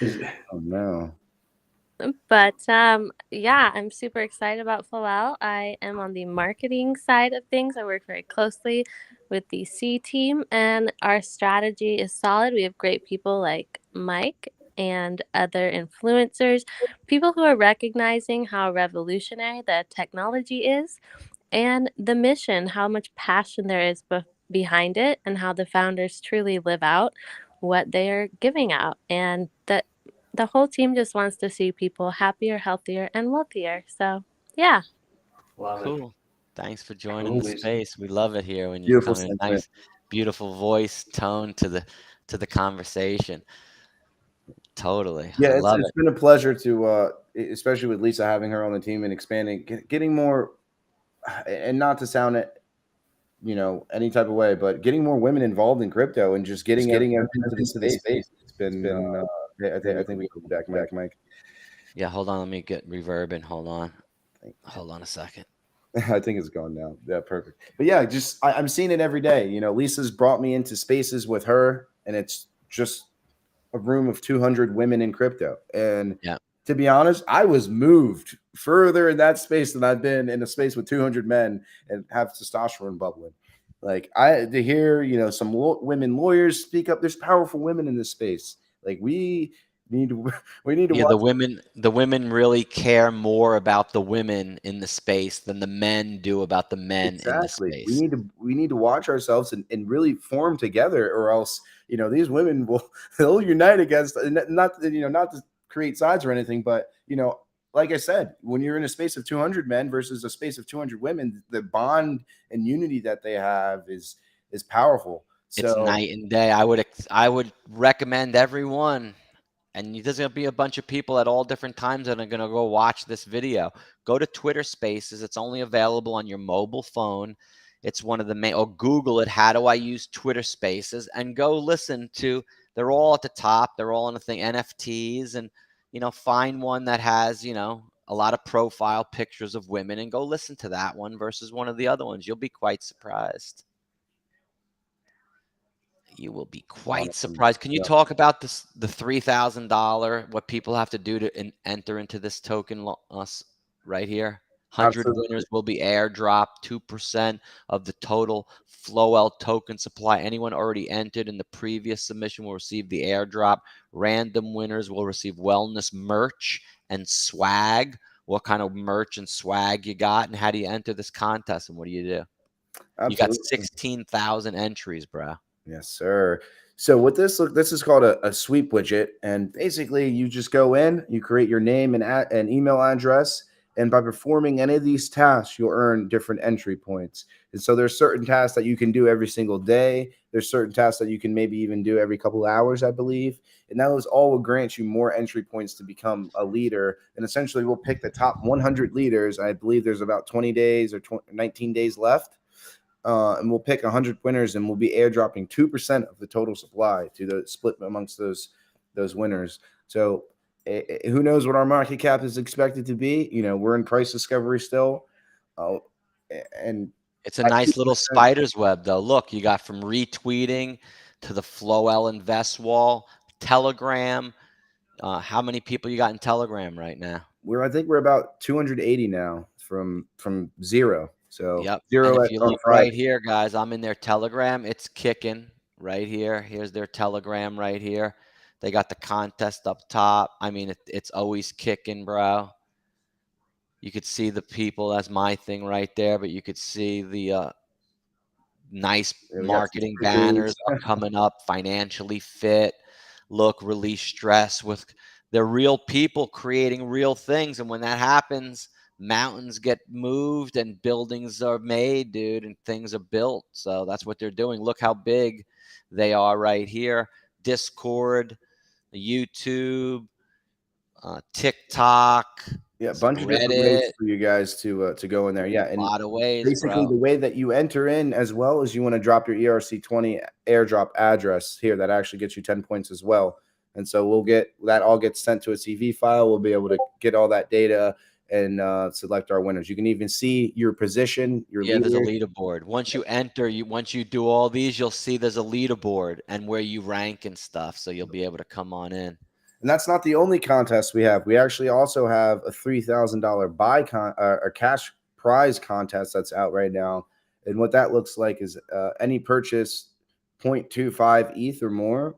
S3: Is,
S2: Oh no.
S4: But yeah, I'm super excited about Flowell. I am on the marketing side of things. I work very closely with the C team, and our strategy is solid. We have great people like Mike and other influencers, people who are recognizing how revolutionary the technology is and the mission, how much passion there is behind it, and how the founders truly live out what they are giving out. And that the whole team just wants to see people happier, healthier, and wealthier. So, yeah.
S3: Love it.
S1: Cool. Thanks for joining
S3: Cool,
S1: the
S3: Lisa.
S1: space. We love it here when you
S2: Beautiful
S1: come in.
S2: sentiment.
S1: Nice, beautiful voice, tone to the conversation. Totally. I
S2: Yeah,
S1: love
S2: it's
S1: it.
S2: been a pleasure to, especially with Lisa having her on the team and expanding, getting more, and not to sound it, any type of way, but getting more women involved in crypto and just getting everyone into the space. It's been, I think we go back, Mike.
S1: Yeah, hold on. Let me get reverb in. Hold on. Hold on a second.
S2: I think it's gone now. Yeah, perfect. But yeah, just I'm seeing it every day. Lisa's brought me into spaces with her, and it's just a room of 200 women in crypto. And
S1: Yeah.
S2: to be honest, I was moved further in that space than I've been in a space with 200 men and have testosterone bubbling. Like to hear, some women lawyers speak up. There's powerful women in this space. Like we need to
S1: Yeah,
S2: watch.
S1: the women really care more about the women in the space than the men do about the men in the
S2: Exactly.
S1: space.
S2: We need to watch ourselves and really form together, or else these women they'll unite against, and not to create sides or anything, but like I said, when you're in a space of 200 men versus a space of 200 women, the bond and unity that they have is powerful.
S1: It's
S2: So
S1: night and day. I would recommend everyone, and there's going to be a bunch of people at all different times that are going to go watch this video. Go to Twitter Spaces. It's only available on your mobile phone. It's one of the main, or Google it. How do I use Twitter Spaces? And go listen to, they're all at the top. They're all on the thing, NFTs, and, find one that has, a lot of profile pictures of women and go listen to that one versus one of the other ones. You'll be quite surprised. You will be quite surprised. Can you talk about this, the $3,000, what people have to do to enter into this token right here? 100
S2: absolutely.
S1: winners will be airdropped, 2% of the total Flowell token supply. Anyone already entered in the previous submission will receive the airdrop. Random winners will receive wellness merch and swag. What kind of merch and swag you got, and how do you enter this contest, and what do you do?
S2: Absolutely.
S1: You got 16,000 entries, bro.
S2: Yes, sir. So with this is called a sweep widget, and basically you just go in, you create your name and an email address, and by performing any of these tasks, you'll earn different entry points. And so there's certain tasks that you can do every single day. There's certain tasks that you can maybe even do every couple of hours, I believe. And those all will grant you more entry points to become a leader. And essentially, we'll pick the top 100 leaders. I believe there's about 20 days or 19 days left. And we'll pick 100 winners, and we'll be airdropping 2% of the total supply to the split amongst those winners. So who knows what our market cap is expected to be? We're in price discovery still, and
S1: it's a nice little spider's web, though. Look, you got from retweeting to the Flowell Invest Wall, Telegram. How many people you got in Telegram right now?
S2: I think we're about 280 now from zero. So
S1: Yep.
S2: zero.
S1: And if you look right here, guys, I'm in their Telegram. It's kicking right here. Here's their Telegram right here. They got the contest up top. I mean, it's always kicking, bro. You could see the people. That's my thing right there. But you could see the nice marketing banners are coming up. Financially fit. Look, release stress with. They're real people creating real things. And when that happens, mountains get moved and buildings are made, dude, and things are built. So that's what they're doing. Look how big they are right here. Discord, YouTube, TikTok.
S2: Yeah, a bunch of different ways for you guys to go in there. Yeah, and
S1: a lot of ways,
S2: basically
S1: bro.
S2: the way that you enter in, as well as you want to drop your ERC20 airdrop address here, that actually gets you 10 points as well. And so we'll get that all gets sent to a CV file. We'll be able to get all that data and select our winners. You can even see your position, your
S1: there's a leaderboard. Once you enter, once you do all these, you'll see there's a leaderboard and where you rank and stuff. So you'll be able to come on in.
S2: And that's not the only contest we have. We actually also have a $3,000 or cash prize contest that's out right now. And what that looks like is any purchase 0.25 ETH or more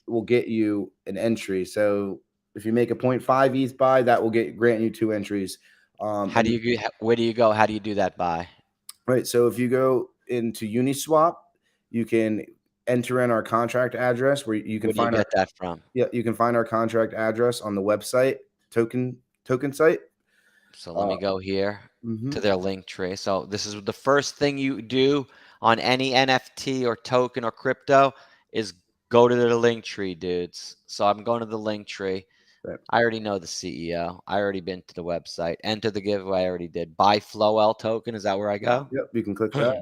S2: will get you an entry. So if you make a 0.5 ETH buy, that will grant you 2 entries.
S1: How do you where do you go? How do you do that buy?
S2: Right. So if you go into Uniswap, you can enter in our contract address where you can
S1: Where do you
S2: find
S1: get that from?
S2: you can find our contract address on the website token site.
S1: So let me go here
S2: Mhm.
S1: to their link tree. So this is the first thing you do on any NFT or token or crypto is go to the link tree, dudes. So I'm going to the link tree.
S2: Right.
S1: I already know the CEO. I already been to the website. Enter the giveaway. I already did. Buy Flowell token. Is that where I go?
S2: Yep, you can click that,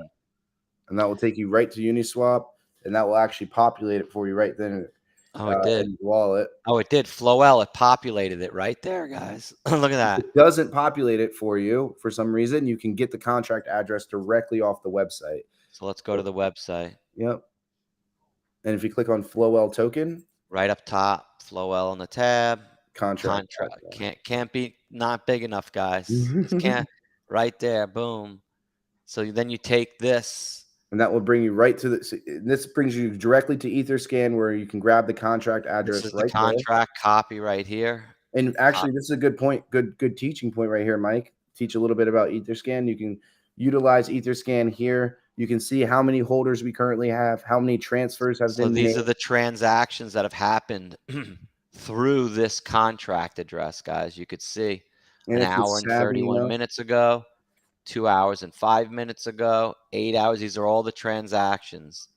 S2: and that will take you right to Uniswap, and that will actually populate it for you right then
S1: Oh, it did.
S2: in the wallet.
S1: Oh, it did. Flowell, it populated it right there, guys. Look at that.
S2: If it doesn't populate it for you for some reason, you can get the contract address directly off the website.
S1: So let's go to the website.
S2: Yep. And if you click on Flowell token,
S1: Right up top, Flowell on the tab.
S2: contract
S1: Can't be not big enough, guys. Just can't. Right there, boom. So then you take this.
S2: and that will bring you right to this brings you directly to Etherscan where you can grab the contract
S1: This
S2: address
S1: is the
S2: right there.
S1: contract copy right here.
S2: And actually, this is a good point, good teaching point right here, Mike. Teach a little bit about Etherscan. You can utilize Etherscan here. You can see how many holders we currently have, how many transfers have
S1: So
S2: been
S1: these
S2: made.
S1: are the transactions that have happened through this contract address, guys. You could see
S2: And
S1: an
S2: if you're
S1: hour and
S2: savvy
S1: 31
S2: enough,
S1: minutes ago, 2 hours and 5 minutes ago, 8 hours. These are all the transactions.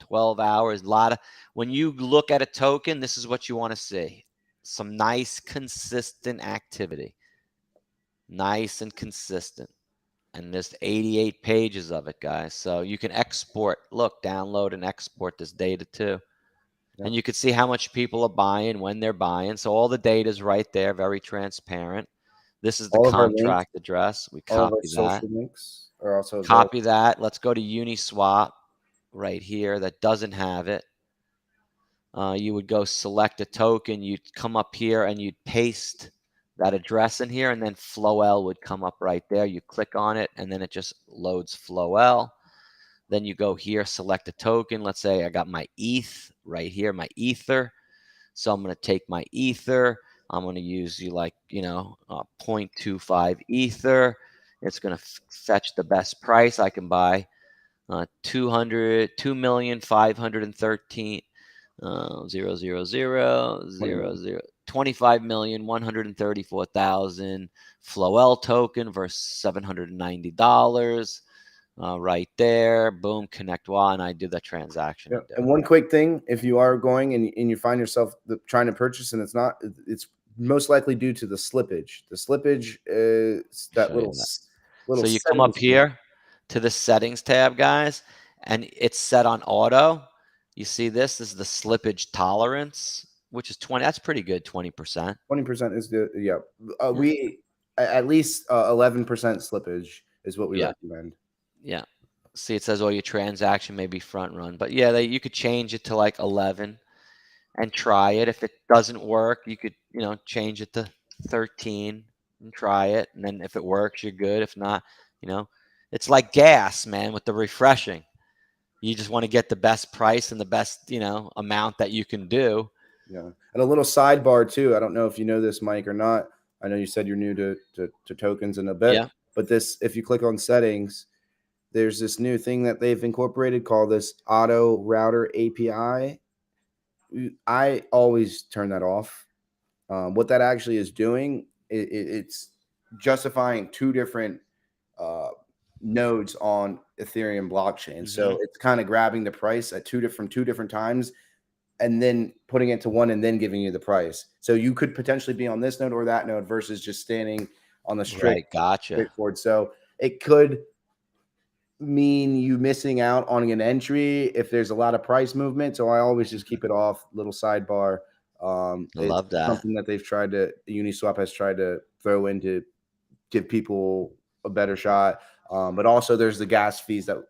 S1: 12 hours. A lot of when you look at a token, this is what you want to see. Some nice, consistent activity. Nice and consistent. And there's 88 pages of it, guys. So you can export, look, download and export this data too.
S2: Yep.
S1: And you can see how much people are buying, when they're buying. So all the data is right there, very transparent. This is the
S2: all of our links,
S1: contract address. We
S2: all of our
S1: copy that.
S2: social links are also
S1: Copy that. Let's go to Uniswap right here that doesn't have it. You would go select a token. You'd come up here and you'd paste that address in here, and then Flowell would come up right there. You click on it, and then it just loads Flowell. Then you go here, select a token. Let's say I got my ETH right here, my Ether. So I'm going to take my Ether. I'm going to use 0.25 Ether. It's going to fetch the best price. I can buy 2,513,000 25,134,000 Flowell token versus $790. Right there, boom, connect wall, and I do the transaction.
S2: Yep. And one quick thing, if you are going and you find yourself trying to purchase and it's most likely due to the slippage. The slippage is that little
S1: So you come up here to the settings tab, guys, and it's set on auto. You see this is the slippage tolerance, which is 20. That's pretty good, 20%.
S2: 20% is good. Yeah. We at least 11% slippage is what we recommend.
S1: Yeah. See, it says, your transaction may be front run. But yeah, you could change it to like 11 and try it. If it doesn't work, you could, change it to 13 and try it. And then if it works, you're good. If not, it's like gas, man, with the refreshing. You just want to get the best price and the best, amount that you can do.
S2: Yeah. And a little sidebar too. I don't know if you know this, Mike, or not. I know you said you're new to tokens in a bit.
S1: Yeah.
S2: But if you click on settings, there's this new thing that they've incorporated called this auto router API. I always turn that off. What that actually is doing, it's justifying two different nodes on Ethereum blockchain. Mm-hmm. So it's kind of grabbing the price at two different times and then putting it to one and then giving you the price. So you could potentially be on this node or that node versus just standing on the straightforward. So it could mean you missing out on an entry if there's a lot of price movement. So I always just keep it off. Little sidebar.
S1: I love that.
S2: Something that Uniswap has tried to throw in to give people a better shot. But also there's the gas fees that,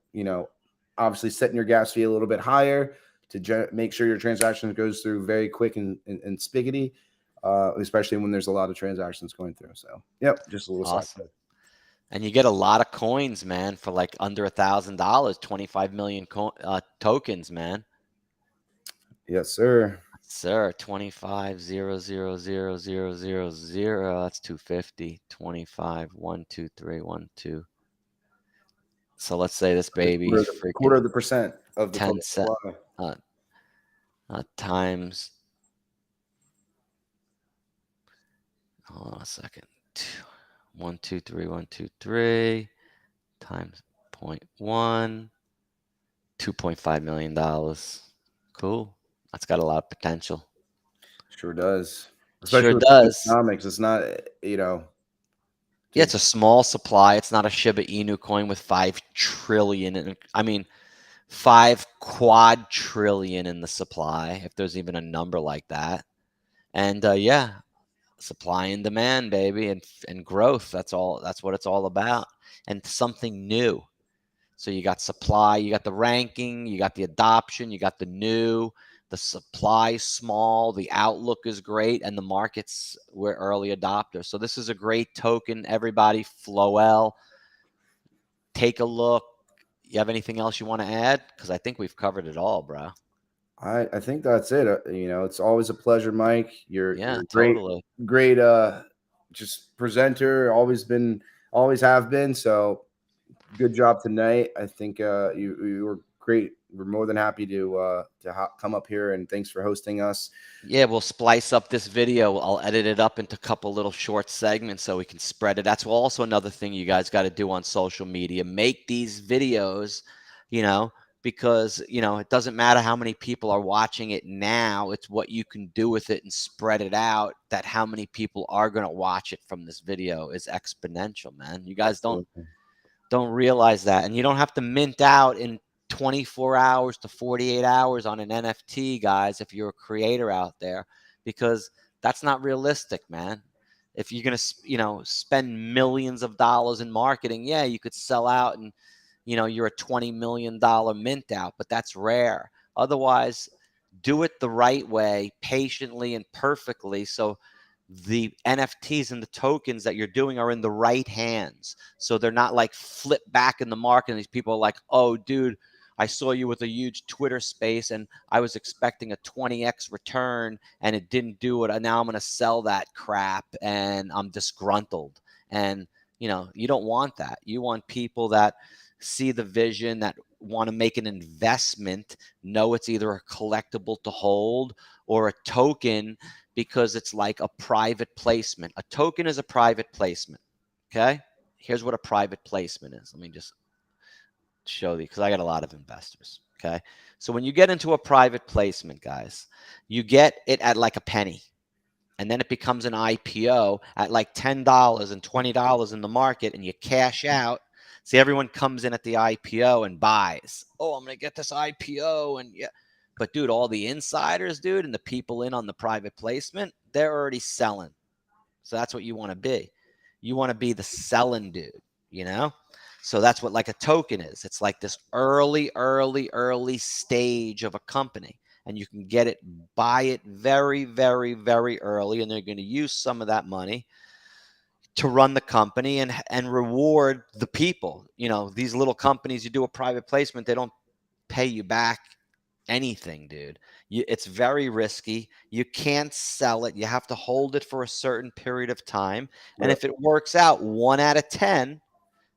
S2: obviously setting your gas fee a little bit higher to make sure your transaction goes through very quick and spiggity, especially when there's a lot of transactions going through. So, yep, just a little side.
S1: And you get a lot of coins, man, for like under $1,000, 25 million tokens, man.
S2: Yes, sir.
S1: Sir, 25,000,000. That's 250. 25, 1, 2, 3, 1, 2. So let's say this baby
S2: Quarter
S1: freaking
S2: of the percent of the
S1: 10
S2: total
S1: cent
S2: supply.
S1: times. Hold on a second. 1, 2, 3, 1, 2, 3 times 0.1. $2.5 million. Cool. That's got a lot of potential.
S2: Sure does.
S1: Sure
S2: Especially with
S1: does.
S2: economics. It's not,
S1: Yeah, it's a small supply. It's not a Shiba Inu coin with 5 trillion. And I mean, 5 quadrillion in the supply, if there's even a number like that. And yeah, supply and demand, baby, and growth. That's what it's all about. And something new. So you got supply, you got the ranking, you got the adoption, you got the new, the supply small, the outlook is great, and the markets were early adopters. So this is a great token, everybody. Flowell, take a look. You have anything else you want to add? Because I think we've covered it all, bro.
S2: I think that's it. It's always a pleasure, Mike. You're great,
S1: totally.
S2: great just presenter, always have been. So good job tonight. I think you were great. We're more than happy to come up here, and thanks for hosting us.
S1: Yeah, we'll splice up this video. I'll edit it up into a couple little short segments so we can spread it. That's also another thing you guys got to do on social media. Make these videos, because, it doesn't matter how many people are watching it now. It's what you can do with it and spread it out, that how many people are going to watch it from this video is exponential, man. You guys don't realize that. And you don't have to mint out in 24 hours to 48 hours on an NFT, guys, if you're a creator out there, because that's not realistic, man. If you're going to, spend millions of dollars in marketing, yeah, you could sell out and, you're a $20 million mint out, but that's rare. Otherwise, do it the right way, patiently and perfectly, so the NFTs and the tokens that you're doing are in the right hands. So they're not like flip back in the market. And these people are like, oh, dude, I saw you with a huge Twitter space and I was expecting a 20x return and it didn't do it. And now I'm going to sell that crap and I'm disgruntled. And, you don't want that. You want people that see the vision, that want to make an investment, know it's either a collectible to hold or a token, because it's like a private placement. A token is a private placement. Okay. Here's what a private placement is. Let me just show you, because I got a lot of investors. Okay. So when you get into a private placement, guys, you get it at like a penny. And then it becomes an IPO at like $10 and $20 in the market, and you cash out. See, everyone comes in at the IPO and buys. Oh, I'm going to get this IPO. And yeah. But, dude, all the insiders, dude, and the people in on the private placement, they're already selling. So that's what you want to be. You want to be the selling dude, So that's what like a token is. It's like this early stage of a company. And you can buy it very, very, very early. And they're going to use some of that money to run the company and reward the people. These little companies, you do a private placement, they don't pay you back anything, dude. It's very risky. You can't sell it. You have to hold it for a certain period of time. And if it works out 1 out of 10,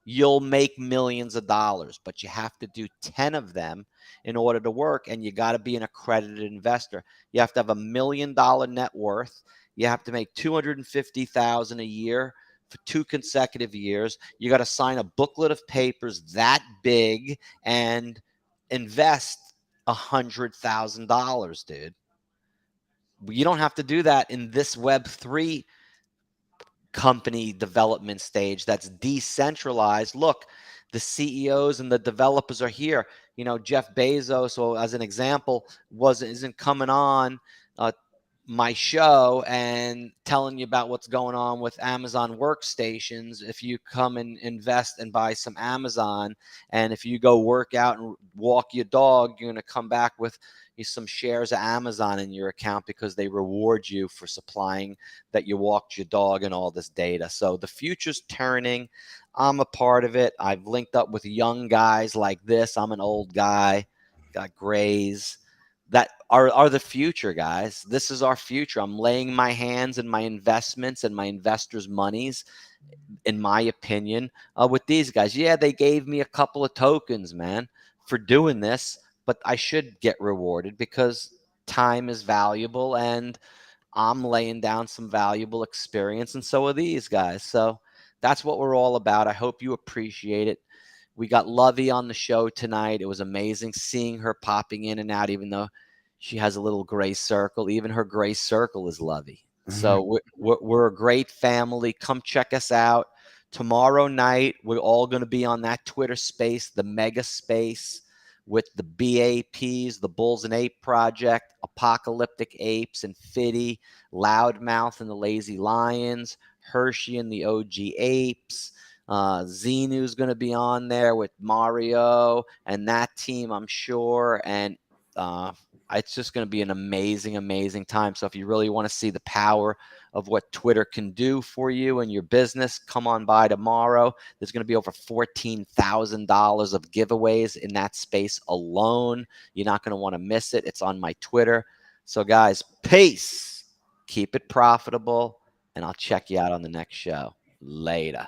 S1: you'll make millions of dollars, but you have to do 10 of them in order to work. And you got to be an accredited investor. You have to have $1 million net worth. You have to make $250,000 a year for 2 consecutive years. You got to sign a booklet of papers that big and invest $100,000, dude. You don't have to do that in this Web3 company development stage that's decentralized. Look, the CEOs and the developers are here. Jeff Bezos, so as an example, isn't coming on my show and telling you about what's going on with Amazon workstations. If you come and invest and buy some Amazon, and if you go work out and walk your dog, you're going to come back with some shares of Amazon in your account because they reward you for supplying that you walked your dog and all this data. So the future's turning. I'm a part of it. I've linked up with young guys like this. I'm an old guy, got grays. That are the future, guys. This is our future. I'm laying my hands and my investments and my investors' monies, in my opinion, with these guys. Yeah, they gave me a couple of tokens, man, for doing this, but I should get rewarded because time is valuable and I'm laying down some valuable experience, and so are these guys. So that's what we're all about. I hope you appreciate it. We got Lovey on the show tonight. It was amazing seeing her popping in and out, even though she has a little gray circle. Even her gray circle is Lovey. So we're a great family. Come check us out. Tomorrow night, we're all going to be on that Twitter space, the mega space, with the BAPs, the Bulls and Ape Project, Apocalyptic Apes and Fitty, Loudmouth and the Lazy Lions, Hershey and the OG Apes. Xenu's going to be on there with Mario and that team, I'm sure. And it's just going to be an amazing, amazing time. So if you really want to see the power of what Twitter can do for you and your business, come on by tomorrow. There's going to be over $14,000 of giveaways in that space alone. You're not going to want to miss it. It's on my Twitter. So guys, peace. Keep it profitable, and I'll check you out on the next show. Later.